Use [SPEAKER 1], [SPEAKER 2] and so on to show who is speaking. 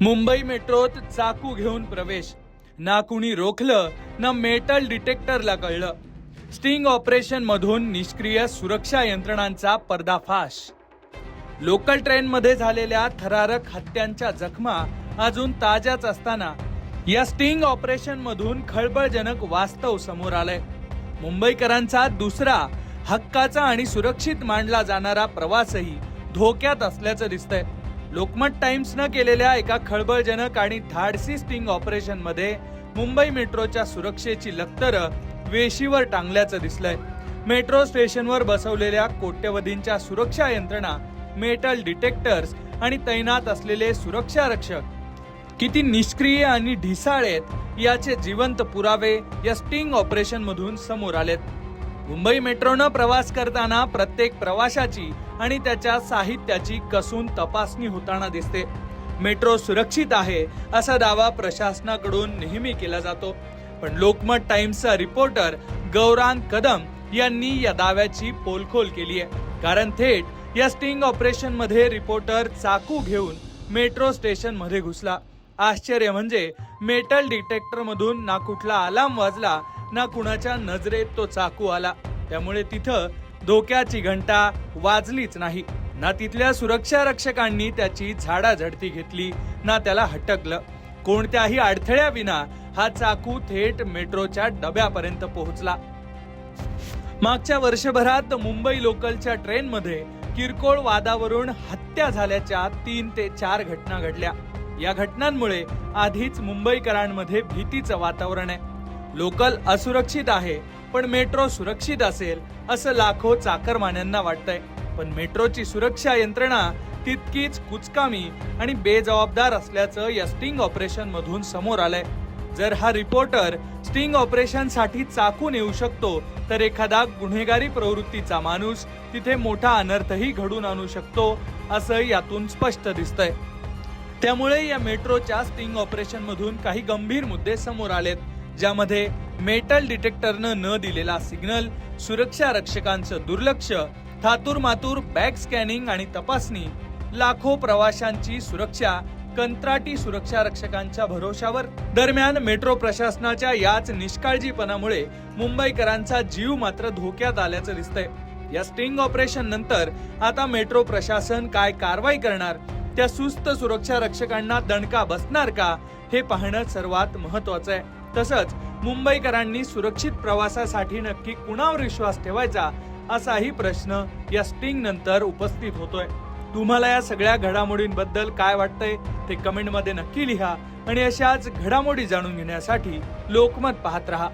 [SPEAKER 1] मुंबई मेट्रोत चाकू घेऊन प्रवेश, ना कुणी रोखलं ना मेटल डिटेक्टरला कळलं. स्टिंग ऑपरेशन मधून निष्क्रिय सुरक्षा यंत्रणांचा पर्दाफाश. लोकल ट्रेनमध्ये झालेल्या थरारक हत्यांच्या जखमा अजून ताज्याच असताना या स्टिंग ऑपरेशन मधून खळबळजनक वास्तव समोर आलंय. मुंबईकरांचा दुसरा हक्काचा आणि सुरक्षित मानला जाणारा प्रवासही धोक्यात असल्याचं दिसतंय. लोकमत टाइम्सनं केलेल्या एका खळबळजनक आणि धाडसी स्टिंग ऑपरेशन मध्ये मुंबई मेट्रोच्या सुरक्षेची लक्तरं वेशीवर टांगल्याचं दिसलंय. मेट्रो स्टेशनवर बसवलेल्या कोट्यवधींच्या सुरक्षा यंत्रणा, मेटल डिटेक्टर्स आणि तैनात असलेले सुरक्षा रक्षक किती निष्क्रिय आणि ढिसाळ आहेत याचे जिवंत पुरावे या स्टिंग ऑपरेशन मधून समोर आलेत. मुंबई मेट्रोनं प्रवास करताना प्रत्येक प्रवाशाची आणि त्याच्या साहित्याची कसून तपासणी होताना दिसते. मेट्रो सुरक्षित आहे असा दावा प्रशासनाकडून नेहमी केला जातो, पण लोकमत टाइम्सचा रिपोर्टर गौरांग कदम यांनी या दाव्याची पोलखोल केली आहे. कारण थेट या स्टिंग ऑपरेशन मध्ये रिपोर्टर चाकू घेऊन मेट्रो स्टेशन मध्ये घुसला. आश्चर्य म्हणजे मेटल डिटेक्टर मधून ना कुठला अलार्म वाजला ना कुणाच्या नजरेत तो चाकू आला. त्यामुळे तिथं धोक्याची घंटा वाजलीच नाही. ना तिथल्या सुरक्षा रक्षकांनी त्याची झाडाझडती घेतली ना त्याला हटकलं. कोणत्याही अडथळ्याविना हा चाकू थेट मेट्रोच्या डब्यापर्यंत पोहोचला. मागच्या वर्षभरात मुंबई लोकलच्या ट्रेनमध्ये किरकोळ वादावरून हत्या झाल्याच्या 3 ते 4 घटना घडल्या. या घटनांमुळे आधीच मुंबईकरांमध्ये भीतीचं वातावरण आहे. लोकल असुरक्षित आहे पण मेट्रो सुरक्षित असेल असं लाखो चाकरमान्यांना वाटतंय. पण मेट्रोची सुरक्षा यंत्रणा तितकीच कुचकामी आणि बेजबाबदार असल्याचं या स्टिंग ऑपरेशन मधून समोर आलंय. जर हा रिपोर्टर स्टिंग ऑपरेशन साठी चाकून येऊ शकतो तर एखादा गुन्हेगारी प्रवृत्तीचा माणूस तिथे मोठा अनर्थही घडून आणू शकतो असं यातून स्पष्ट दिसतंय. त्यामुळे या मेट्रोच्या स्टिंग ऑपरेशन मधून काही गंभीर मुद्दे समोर आलेत, ज्यामध्ये मेटल डिटेक्टरनं न दिलेला सिग्नल, सुरक्षा रक्षकांचं दुर्लक्ष, थातूरमातूर बॅग स्कॅनिंग आणि तपासणी, लाखो प्रवाशांची सुरक्षा कंत्राटी सुरक्षा रक्षकांच्या भरोशावर. दरम्यान मेट्रो प्रशासनाच्या याच निष्काळजीपणामुळे मुंबईकरांचा जीव मात्र धोक्यात आल्याचं दिसतंय. या स्टिंग ऑपरेशन नंतर आता मेट्रो प्रशासन काय कारवाई करणार, त्या सुस्त सुरक्षा रक्षकांना दणका बसणार का, हे पाहणं सर्वात महत्वाचं आहे. तसंच मुंबईकरांनी सुरक्षित प्रवासासाठी नक्की कुणावर विश्वास ठेवायचा असाही प्रश्न या स्टिंग नंतर उपस्थित होतोय. तुम्हाला या सगळ्या घडामोडींबद्दल काय वाटतंय ते कमेंट मध्ये नक्की लिहा आणि अशाच घडामोडी जाणून घेण्यासाठी लोकमत पाहत रहा.